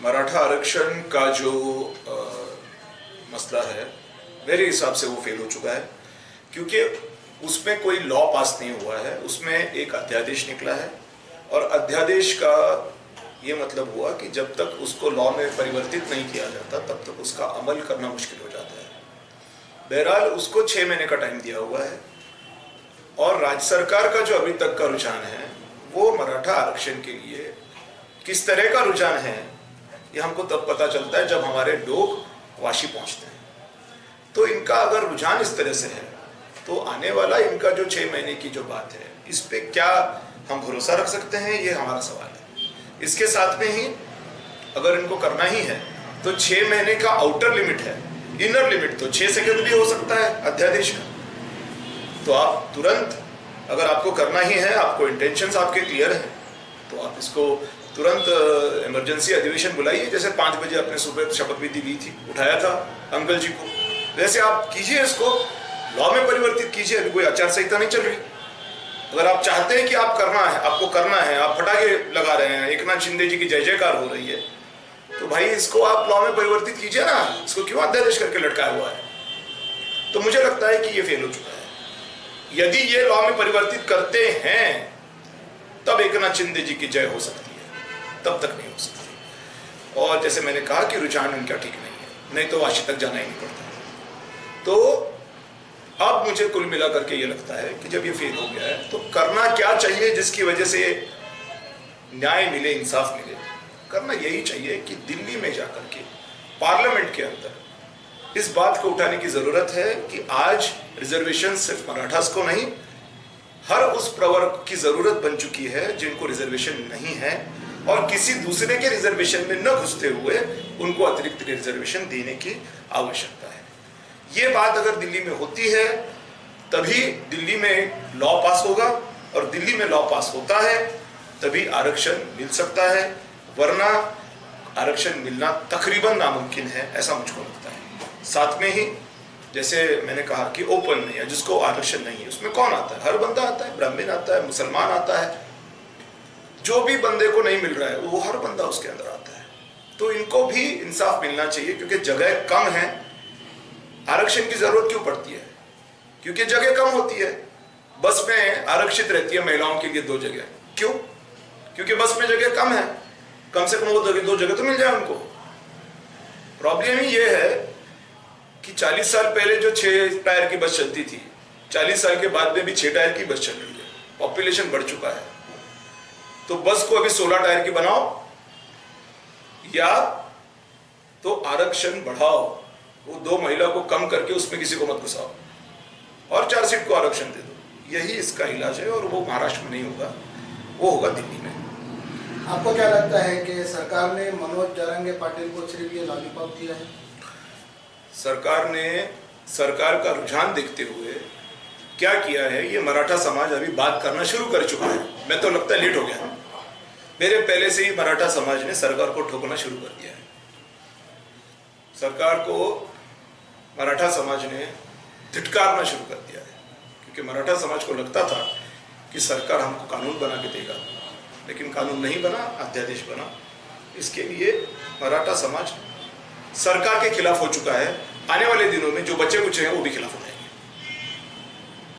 मराठा आरक्षण का जो मसला है मेरे हिसाब से वो फेल हो चुका है, क्योंकि उसमें कोई लॉ पास नहीं हुआ है। उसमें एक अध्यादेश निकला है और अध्यादेश का ये मतलब हुआ कि जब तक उसको लॉ में परिवर्तित नहीं किया जाता तब तक उसका अमल करना मुश्किल हो जाता है। बहरहाल उसको 6 महीने का टाइम दिया हुआ है और राज्य सरकार का जो अभी तक का रुझान है वो मराठा आरक्षण के लिए किस तरह का रुझान है ये हमको तब पता चलता है जब हमारे लोग वाशी पहुंचते हैं। तो इनका अगर रुझान इस तरह से है तो आने वाला इनका जो 6 महीने की जो बात है इस पे क्या हम भरोसा रख सकते हैं, ये हमारा सवाल है। इसके साथ में ही अगर इनको करना ही है तो 6 महीने का आउटर लिमिट है, इनर लिमिट तो 6 सेकंड भी हो सकता है अध्यादेश का। तो आप तुरंत अगर आपको करना ही है, आपको इंटेंशंस आपके क्लियर हैं, तो आप इसको तुरंत इमरजेंसी अधिवेशन बुलाइए। जैसे 5 बजे आपने सुबह शपथ विधि ली थी, उठाया था अंकल जी को, वैसे आप कीजिए, इसको लॉ में परिवर्तित कीजिए। अभी कोई आचार संहिता नहीं चल रही। अगर आप चाहते हैं कि आप करना है, आपको करना है, आप फटाके लगा रहे हैं, एकनाथ शिंदे जी की जय जयकार हो रही है, तो भाई इसको आप लॉ में परिवर्तित कीजिए ना। इसको क्यों अध्यादेश करके लटकाया हुआ है? तो मुझे लगता है कि ये फेल हो चुका है। यदि ये लॉ में परिवर्तित करते हैं तब एकनाथ शिंदे जी की जय हो सकती है, तब तक नहीं हो सकती। और जैसे मैंने कहा कि रुझान उनका ठीक नहीं है, नहीं तो वाशी तक जाना ही नहीं पड़ता। तो अब मुझे कुल मिला करके ये लगता है कि जब ये फेल हो गया है तो करना क्या चाहिए जिसकी वजह से न्याय मिले, इंसाफ मिले। करना यही चाहिए कि दिल्ली में जाकर के पार्लियामेंट के अंदर इस बात को उठाने की जरूरत है कि आज रिजर्वेशन सिर्फ मराठास को नहीं, हर उस प्रवर्ग की जरूरत बन चुकी है जिनको रिजर्वेशन नहीं है, और किसी दूसरे के रिजर्वेशन में न घुसते हुए उनको अतिरिक्त रिजर्वेशन देने की आवश्यकता है। ये बात अगर दिल्ली में होती है तभी दिल्ली में लॉ पास होगा, और दिल्ली में लॉ पास होता है तभी आरक्षण मिल सकता है, वरना आरक्षण मिलना तकरीबन नामुमकिन है, ऐसा मुझको लगता है। साथ में ही जैसे मैंने कहा कि ओपन में या जिसको आरक्षण नहीं है उसमें कौन आता है? हर बंदा आता है, ब्राह्मण आता है, मुसलमान आता है, जो भी बंदे को नहीं मिल रहा है वो हर बंदा उसके अंदर आता है। तो इनको भी इंसाफ मिलना चाहिए, क्योंकि जगह कम है। आरक्षण की जरूरत क्यों पड़ती है? क्योंकि जगह कम होती है। बस में आरक्षित रहती है महिलाओं के लिए 2 जगह। क्यों? क्योंकि बस में जगह कम है, कम से कम वो 2 जगह तो मिल जाए उनको। प्रॉब्लम ही ये है कि 40 साल पहले जो 6 टायर की बस चलती थी, 40 साल के बाद में भी 6 टायर की बस चल रही है। पॉपुलेशन बढ़ चुका है, तो बस को अभी 16 टायर की बनाओ या तो आरक्षण बढ़ाओ, वो 2 महिला को कम करके उसमें किसी को मत घुसाओ और 4 सीट को आरक्षण दे दो। यही इसका इलाज है, और वो महाराष्ट्र में नहीं होगा, वो होगा दिल्ली में। आपको क्या लगता है कि सरकार ने मनोज जारंगे पाटिल को सिर्फ ये लॉलीपॉप दिया है? सरकार ने सरकार का रुझान देखते हुए क्या किया है, ये मराठा समाज अभी बात करना शुरू कर चुका है। मैं तो लगता है लेट हो गया। मेरे पहले से ही मराठा समाज ने सरकार को ठोकना शुरू कर दिया है। सरकार को मराठा समाज ने धिटकारना शुरू कर दिया है, क्योंकि मराठा समाज को लगता था कि सरकार हमको कानून बना के देगा, लेकिन कानून नहीं बना, अध्यादेश बना। इसके लिए मराठा समाज सरकार के खिलाफ हो चुका है। आने वाले दिनों में जो बच्चे कुछ हैं वो भी खिलाफ